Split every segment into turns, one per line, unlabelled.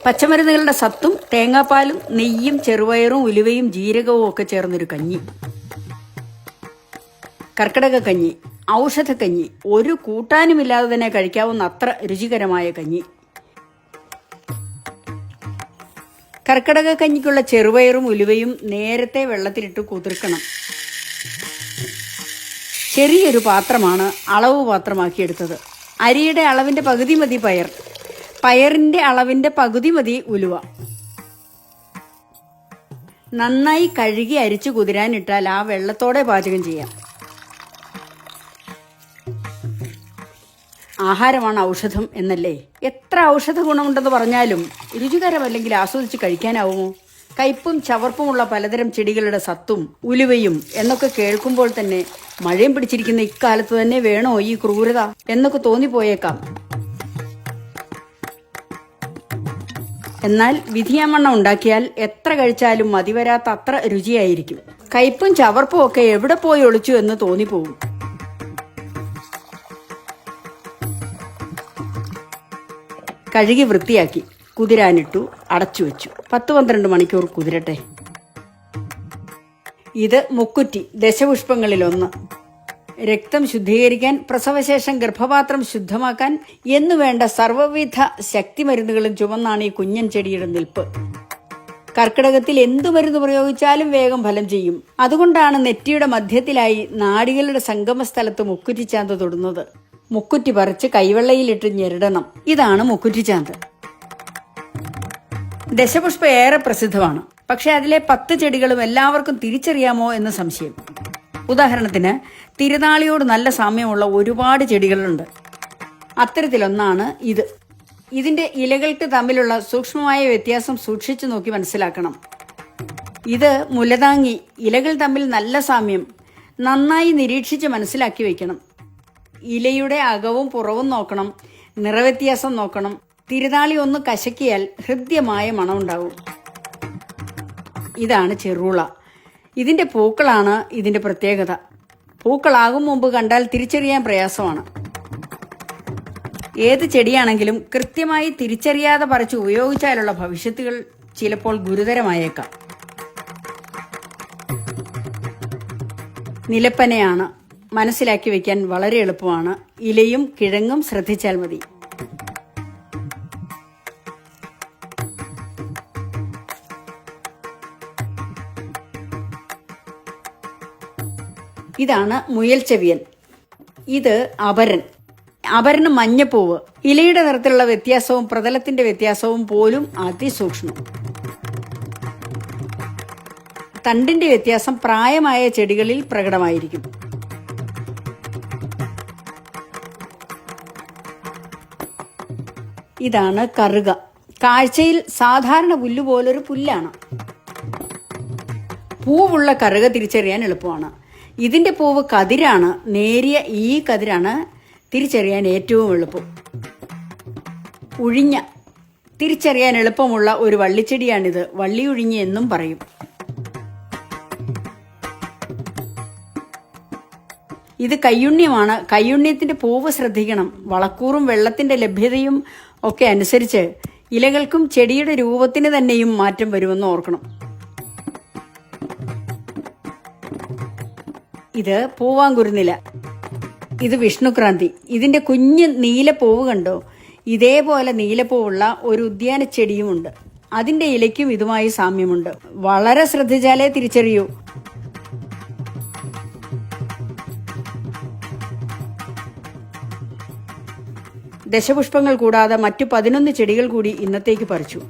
പച്ചമരുന്നുകളുടെ സത്തും തേങ്ങാപ്പാലും നെയ്യും ചെറുപയറും ഉലുവയും ജീരകവും ഒക്കെ ചേർന്നൊരു കഞ്ഞി. കർക്കിടക കഞ്ഞി, ഔഷധക്കഞ്ഞി, ഒരു കൂട്ടാനുമില്ലാതെ തന്നെ കഴിക്കാവുന്ന അത്ര രുചികരമായ കഞ്ഞി. കർക്കിടക കഞ്ഞിക്കുള്ള ചെറുപയറും ഉലുവയും നേരത്തെ വെള്ളത്തിലിട്ട് കുതിർക്കണം. ചെറിയൊരു പാത്രമാണ് അളവ് പാത്രമാക്കിയെടുത്തത്. അരിയുടെ അളവിന്റെ പകുതി മതി പയർ, പയറിന്റെ അളവിന്റെ പകുതി മതി ഉലുവ. നന്നായി കഴുകി അരിച്ചു കുതിരാനിട്ടാൽ ആ വെള്ളത്തോടെ പാചകം ചെയ്യാം. ആഹാരമാണ് ഔഷധം എന്നല്ലേ? എത്ര ഔഷധ ഗുണമുണ്ടെന്ന് പറഞ്ഞാലും രുചികരമല്ലെങ്കിൽ ആസ്വദിച്ച് കഴിക്കാനാവുമോ? കയ്പും ചവർപ്പുമുള്ള പലതരം ചെടികളുടെ സത്തും ഉലുവയും എന്നൊക്കെ കേൾക്കുമ്പോൾ തന്നെ മഴയും പിടിച്ചിരിക്കുന്ന ഇക്കാലത്ത് തന്നെ വേണോ ഈ ക്രൂരത എന്നൊക്കെ തോന്നിപ്പോയേക്കാം. എന്നാൽ വിധിയാമണ്ണം ഉണ്ടാക്കിയാൽ എത്ര കഴിച്ചാലും മതിവരാത്ത അത്ര രുചിയായിരിക്കും. കയ്പും ചവർപ്പും ഒക്കെ എവിടെ പോയി ഒളിച്ചു എന്ന് തോന്നിപ്പോവും. കഴുകി വൃത്തിയാക്കി കുതിരാനിട്ടു, അടച്ചുവെച്ചു. 10-12 മണിക്കൂർ കുതിരട്ടെ. ഇത് മുക്കുറ്റി, ദശപുഷ്പങ്ങളിലൊന്ന്. രക്തം ശുദ്ധീകരിക്കാൻ, പ്രസവശേഷം ഗർഭപാത്രം ശുദ്ധമാക്കാൻ എന്നുവേണ്ട സർവ്വവിധ ശക്തിമരുന്നുകളും ചുമന്നാണ് ഈ കുഞ്ഞൻ ചെടിയുടെ നിൽപ്പ്. കർക്കിടകത്തിൽ എന്തു മരുന്ന് പ്രയോഗിച്ചാലും വേഗം ഫലം ചെയ്യും. അതുകൊണ്ടാണ് നെറ്റിയുടെ മധ്യത്തിലായി നാഡികളുടെ സംഗമസ്ഥലത്ത് മുക്കുറ്റിച്ചാന്ത് തൊടുന്നത്. മുക്കുറ്റി പറിച്ച് കൈവെള്ളയിലിട്ട് ഞെരടണം. ഇതാണ് മുക്കുറ്റിച്ചാന്ത്. ദശപുഷ്പം ഏറെ പ്രസിദ്ധമാണ്. പക്ഷെ അതിലെ 10 ചെടികളും എല്ലാവർക്കും തിരിച്ചറിയാമോ എന്ന് സംശയം. ഉദാഹരണത്തിന് തിരുനാളിയോട് നല്ല സാമ്യമുള്ള ഒരുപാട് ചെടികളുണ്ട്. അത്തരത്തിലൊന്നാണ് ഇത്. ഇതിന്റെ ഇലകൾക്ക് തമ്മിലുള്ള സൂക്ഷ്മമായ വ്യത്യാസം സൂക്ഷിച്ചു നോക്കി മനസ്സിലാക്കണം. ഇത് മുലതാങ്ങി. ഇലകൾ തമ്മിൽ നല്ല സാമ്യം. നന്നായി നിരീക്ഷിച്ച് മനസ്സിലാക്കി വയ്ക്കണം. ഇലയുടെ അകവും പുറവും നോക്കണം. നിറവ്യത്യാസം നോക്കണം. തിരുനാളി ഒന്ന് കശക്കിയാൽ ഹൃദ്യമായ മണമുണ്ടാവും. ഇതാണ് ചെറുള. ഇതിന്റെ പൂക്കളാണ് ഇതിന്റെ പ്രത്യേകത. പൂക്കളാകും മുമ്പ് കണ്ടാൽ തിരിച്ചറിയാൻ പ്രയാസമാണ്. ഏത് ചെടിയാണെങ്കിലും കൃത്യമായി തിരിച്ചറിയാതെ പറിച്ച് ഉപയോഗിച്ചാലുള്ള ഭവിഷ്യത്തുകൾ ചിലപ്പോൾ ഗുരുതരമായേക്കാം. നിലപ്പനയാണ്. മനസ്സിലാക്കി വയ്ക്കാൻ വളരെ എളുപ്പമാണ്. ഇലയും കിഴങ്ങും ശ്രദ്ധിച്ചാൽ മതി. ഇതാണ് മുയൽ ചെവിയൻ. ഇത് അപരൻ. അപരന് മഞ്ഞപ്പൂവ്. ഇലയുടെ നിറത്തിലുള്ള വ്യത്യാസവും പ്രതലത്തിന്റെ വ്യത്യാസവും പോലും അതിസൂക്ഷ്മം. തണ്ടിന്റെ വ്യത്യാസം പ്രായമായ ചെടികളിൽ പ്രകടമായിരിക്കും. ഇതാണ് കറുക. കാഴ്ചയിൽ സാധാരണ പുല്ല് പോലൊരു പുല്ലാണ്. പൂവുള്ള കറുക തിരിച്ചറിയാൻ എളുപ്പമാണ്. ഇതിന്റെ പൂവ് കതിരാണ്. നേരിയ ഈ കതിരാണ് തിരിച്ചറിയാൻ ഏറ്റവും എളുപ്പം. ഉഴിഞ്ഞ. തിരിച്ചറിയാൻ എളുപ്പമുള്ള ഒരു വള്ളിച്ചെടിയാണിത്. വള്ളിയുഴിഞ്ഞി എന്നും പറയും. ഇത് കയ്യുണ്യമാണ്. കയ്യുണ്യത്തിന്റെ പൂവ് ശ്രദ്ധിക്കണം. വളക്കൂറും വെള്ളത്തിന്റെ ലഭ്യതയും ഒക്കെ അനുസരിച്ച് ഇലകൾക്കും ചെടിയുടെ രൂപത്തിന് തന്നെയും മാറ്റം വരുമെന്ന് ഓർക്കണം. ഇത് പൂവാങ്കുരുന്നില. ഇത് വിഷ്ണുക്രാന്തി. ഇതിന്റെ കുഞ്ഞ് നീലപ്പൂവ് കണ്ടോ? ഇതേപോലെ നീലപ്പൂവുള്ള ഒരു ഉദ്യാന ചെടിയുമുണ്ട്. അതിന്റെ ഇലയ്ക്കും ഇതുമായി സാമ്യമുണ്ട്. വളരെ ശ്രദ്ധിച്ചാലേ തിരിച്ചറിയൂ. ദശപുഷ്പങ്ങൾ കൂടാതെ മറ്റു 11 ചെടികൾ കൂടി ഇന്നത്തേക്ക് പറിച്ചു.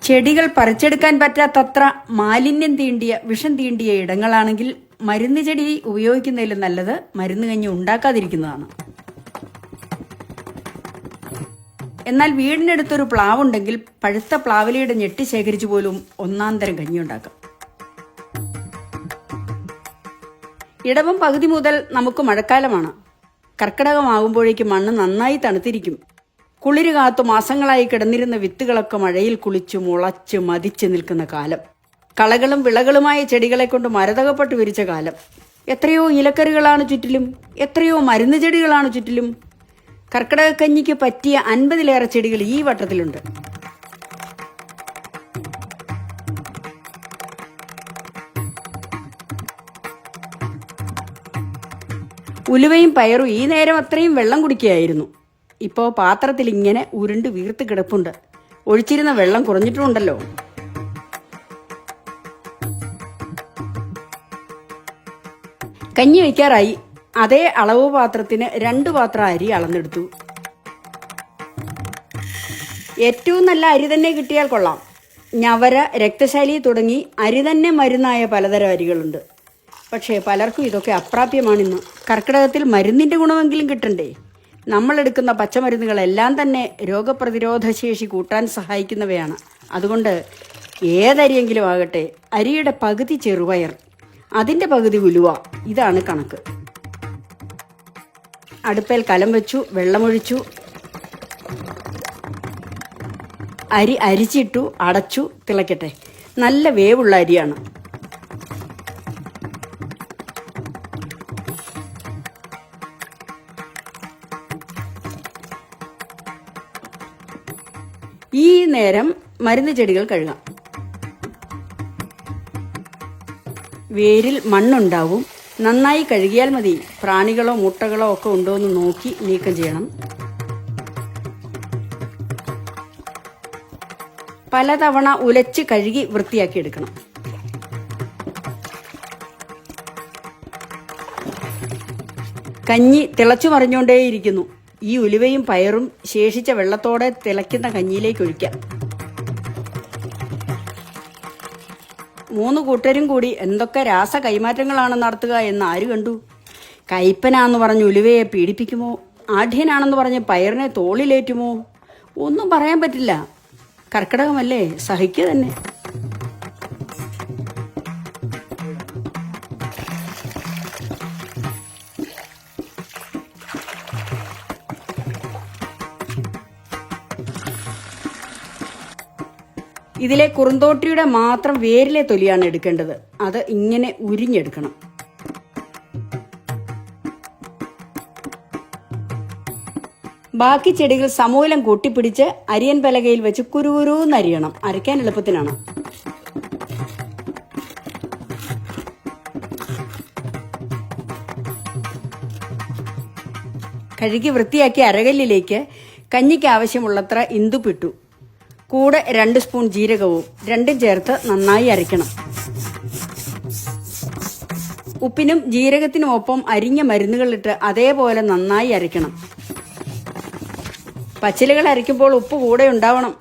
ചെടികൾ പറിച്ചെടുക്കാൻ പറ്റാത്തത്ര മാലിന്യം തീണ്ടിയ, വിഷം തീണ്ടിയ ഇടങ്ങളാണെങ്കിൽ മരുന്ന് ചെടി ഉപയോഗിക്കുന്നതിലും നല്ലത് മരുന്ന് കഞ്ഞി ഉണ്ടാക്കാതിരിക്കുന്നതാണ്. എന്നാൽ വീടിനടുത്തൊരു പ്ലാവുണ്ടെങ്കിൽ പഴുത്ത പ്ലാവിലയുടെ ഞെട്ടി ശേഖരിച്ചു പോലും ഒന്നാന്തരം കഞ്ഞി ഉണ്ടാക്കാം. ഇടവം പകുതി മുതൽ നമുക്ക് മഴക്കാലമാണ്. കർക്കിടകമാകുമ്പോഴേക്ക് മണ്ണ് നന്നായി തണുത്തിരിക്കും. കുളിര് കാത്തു മാസങ്ങളായി കിടന്നിരുന്ന വിത്തുകളൊക്കെ മഴയിൽ കുളിച്ചു മുളച്ച് മതിച്ചു നിൽക്കുന്ന കാലം. കളകളും വിളകളുമായ ചെടികളെ കൊണ്ട് മരതകപ്പെട്ട് വിരിച്ച കാലം. എത്രയോ ഇലക്കറികളാണ് ചുറ്റിലും. എത്രയോ മരുന്ന് ചെടികളാണ് ചുറ്റിലും. കർക്കിടകക്കഞ്ഞിക്ക് പറ്റിയ 50-ലേറെ ചെടികൾ ഈ വട്ടത്തിലുണ്ട്. ഉലുവയും പയറും ഈ നേരം അത്രയും വെള്ളം കുടിക്കുകയായിരുന്നു. ഇപ്പോൾ പാത്രത്തിൽ ഇങ്ങനെ ഉരുണ്ട് വീർത്ത് കിടപ്പുണ്ട്. ഒഴിച്ചിരുന്ന വെള്ളം കുറഞ്ഞിട്ടുണ്ടല്ലോ. കഞ്ഞി വയ്ക്കാറായി. അതേ അളവ് പാത്രത്തിന് 2 പാത്രം അരി അളന്നെടുത്തു. ഏറ്റവും നല്ല അരി തന്നെ കിട്ടിയാൽ കൊള്ളാം. ഞവര, രക്തശാലി തുടങ്ങി അരി തന്നെ മരുന്നായ പലതരം അരികളുണ്ട്. പക്ഷേ പലർക്കും ഇതൊക്കെ അപ്രാപ്യമാണിന്ന്. കർക്കിടകത്തിൽ മരുന്നിൻ്റെ ഗുണമെങ്കിലും കിട്ടണ്ടേ? നമ്മളെടുക്കുന്ന പച്ചമരുന്നുകളെല്ലാം തന്നെ രോഗപ്രതിരോധ ശേഷി കൂട്ടാൻ സഹായിക്കുന്നവയാണ്. അതുകൊണ്ട് ഏതരിയെങ്കിലും ആകട്ടെ, അരിയുടെ പകുതി ചെറുപയർ, അതിൻ്റെ പകുതി ഉലുവ, ഇതാണ് കണക്ക്. അടുപ്പേൽ കലം വെച്ചു, വെള്ളമൊഴിച്ചു, അരി അരിച്ചിട്ടു, അടച്ചു, തിളയ്ക്കട്ടെ. നല്ല വേവുള്ള അരിയാണ്. ഈ നേരം മരുന്ന് ചെടികൾ കഴുകാം. വേരിൽ മണ്ണുണ്ടാവും. നന്നായി കഴുകിയാൽ മതി. പ്രാണികളോ മുട്ടകളോ ഒക്കെ ഉണ്ടോ എന്ന് നോക്കി നീക്കം ചെയ്യണം. പലതവണ ഉലച്ച് കഴുകി വൃത്തിയാക്കി എടുക്കണം. കഞ്ഞി തിളച്ചു മറിഞ്ഞുകൊണ്ടേയിരിക്കുന്നു. ഈ ഉലുവയും പയറും ശേഷിച്ച വെള്ളത്തോടെ തിളയ്ക്കുന്ന കഞ്ഞിയിലേക്ക് ഒഴിക്കാം. 3 കൂട്ടരും കൂടി എന്തൊക്കെ രാസ കൈമാറ്റങ്ങളാണ് നടത്തുക എന്ന് ആര് കണ്ടു? കയ്പ്പനാന്ന് പറഞ്ഞ് ഉലുവയെ പീഡിപ്പിക്കുമോ? ആഢ്യനാണെന്ന് പറഞ്ഞ് പയറിനെ തോളിലേറ്റുമോ? ഒന്നും പറയാൻ പറ്റില്ല. കർക്കിടകമല്ലേ, സഹിക്കുക തന്നെ. ഇതിലെ കുറുന്തോട്ടിയുടെ മാത്രം വേരിലെ തൊലിയാണ് എടുക്കേണ്ടത്. അത് ഇങ്ങനെ ഉരിഞ്ഞെടുക്കണം. ബാക്കി ചെടികൾ സമൂലം കൂട്ടിപ്പിടിച്ച് അരിയൻ പലകയിൽ വെച്ച് കുരുകുരൂന്നരിയണം. അരയ്ക്കാൻ എളുപ്പത്തിനാണ്. കഴുകി വൃത്തിയാക്കി അരകല്ലിലേക്ക് കഞ്ഞിക്ക് ആവശ്യമുള്ളത്ര ഇന്ദുപ്പിട്ടു. കൂടെ 2 സ്പൂൺ ജീരകവും രണ്ടും ചേർത്ത് നന്നായി അരയ്ക്കണം. ഉപ്പിനും ജീരകത്തിനും ഒപ്പം അരിഞ്ഞ മരുന്നുകളിട്ട് അതേപോലെ നന്നായി അരയ്ക്കണം. പച്ചിലകൾ അരയ്ക്കുമ്പോൾ ഉപ്പ് കൂടെ ഉണ്ടാവണം,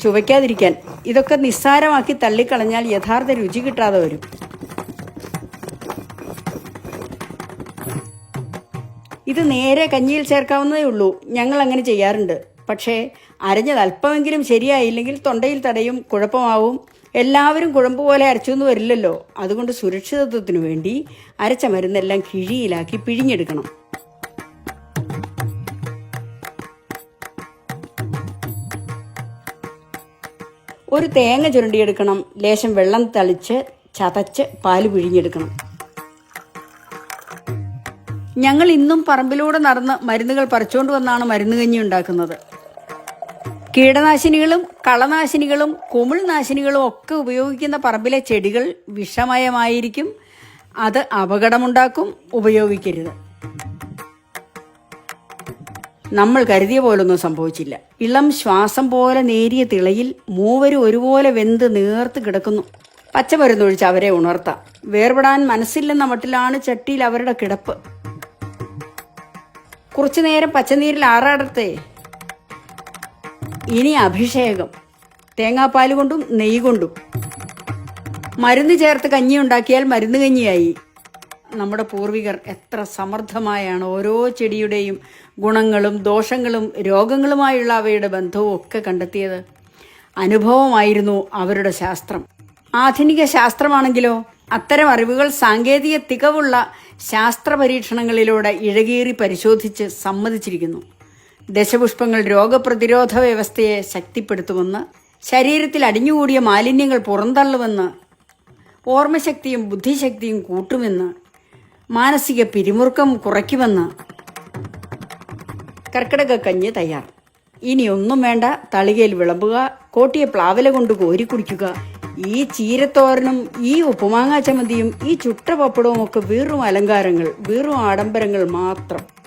ചുവയ്ക്കാതിരിക്കാൻ. ഇതൊക്കെ നിസ്സാരമാക്കി തള്ളിക്കളഞ്ഞാൽ യഥാർത്ഥ രുചി കിട്ടാതെ വരും. ഇത് നേരെ കഞ്ഞിയിൽ ചേർക്കാവുന്നതേ ഉള്ളൂ. ഞങ്ങൾ അങ്ങനെ ചെയ്യാറുണ്ട്. പക്ഷേ അരഞ്ഞത് അല്പമെങ്കിലും ശരിയായില്ലെങ്കിൽ തൊണ്ടയിൽ തടയും, കുഴപ്പമാവും. എല്ലാവരും കുഴമ്പ് പോലെ അരച്ചൊന്നും വരില്ലല്ലോ. അതുകൊണ്ട് സുരക്ഷിതത്വത്തിനു വേണ്ടി അരച്ച മരുന്നെല്ലാം കിഴിയിലാക്കി പിഴിഞ്ഞെടുക്കണം. ഒരു തേങ്ങ ചുരണ്ടിയെടുക്കണം. ലേശം വെള്ളം തളിച്ച് ചതച്ച് പാല് പിഴിഞ്ഞെടുക്കണം. ഞങ്ങൾ ഇന്നും പറമ്പിലൂടെ നടന്ന് മരുന്നുകൾ പറിച്ചുകൊണ്ട് വന്നാണ് മരുന്ന് കഞ്ഞി ഉണ്ടാക്കുന്നത്. കീടനാശിനികളും കളനാശിനികളും കുമിൾനാശിനികളും ഒക്കെ ഉപയോഗിക്കുന്ന പറമ്പിലെ ചെടികൾ വിഷമയമായിരിക്കും. അത് അപകടമുണ്ടാക്കും. ഉപയോഗിക്കരുത്. നമ്മൾ കരുതിയ പോലൊന്നും സംഭവിച്ചില്ല. ഇളം ശ്വാസം പോലെ നേരിയ തിളയിൽ മൂവരും ഒരുപോലെ വെന്ത് നേർത്ത് കിടക്കുന്നു. പച്ചമരുന്നൊഴിച്ച് അവരെ ഉണർത്താം. വേർപെടാൻ മനസ്സില്ലെന്ന മട്ടിലാണ് ചട്ടിയിൽ അവരുടെ കിടപ്പ്. കുറച്ചു നേരം പച്ചനീരിൽ ആറാടത്തെ. ഇനി അഭിഷേകം. തേങ്ങാപ്പാൽ കൊണ്ടും നെയ്യ് കൊണ്ടും മരുന്ന് ചേർത്ത് കഞ്ഞി ഉണ്ടാക്കിയാൽ മരുന്ന് കഞ്ഞിയായി. നമ്മുടെ പൂർവികർ എത്ര സമർത്ഥമായാണ് ഓരോ ചെടിയുടെയും ഗുണങ്ങളും ദോഷങ്ങളും രോഗങ്ങളുമായുള്ള അവയുടെ ബന്ധവും ഒക്കെ കണ്ടെത്തിയത്. അനുഭവമായിരുന്നു അവരുടെ ശാസ്ത്രം. ആധുനിക ശാസ്ത്രമാണെങ്കിലോ അത്തരം അറിവുകൾ സാങ്കേതിക തികവുള്ള ശാസ്ത്ര പരീക്ഷണങ്ങളിലൂടെ ഇഴകീറി പരിശോധിച്ച് സമ്മതിച്ചിരിക്കുന്നു. ദശപുഷ്പങ്ങൾ രോഗപ്രതിരോധ വ്യവസ്ഥയെ ശക്തിപ്പെടുത്തുമെന്ന്, ശരീരത്തിൽ അടിഞ്ഞുകൂടിയ മാലിന്യങ്ങൾ പുറന്തള്ളുമെന്ന്, ഓർമ്മശക്തിയും ബുദ്ധിശക്തിയും കൂട്ടുമെന്ന്, മാനസിക പിരിമുറുക്കം കുറയ്ക്കുമെന്ന്. കർക്കിടക കഞ്ഞി തയ്യാർ. ഇനി ഒന്നും വേണ്ട, തളികയിൽ വിളമ്പുക, കോട്ടിയെ പ്ലാവില കൊണ്ട് കോരി കുടിക്കുക. ഈ ചീരത്തോരനും ഈ ഉപ്പുമാങ്ങാ ചമ്മന്തിയും ഈ ചുട്ട പപ്പടവും ഒക്കെ വെറും അലങ്കാരങ്ങൾ, വെറും ആഡംബരങ്ങൾ മാത്രം.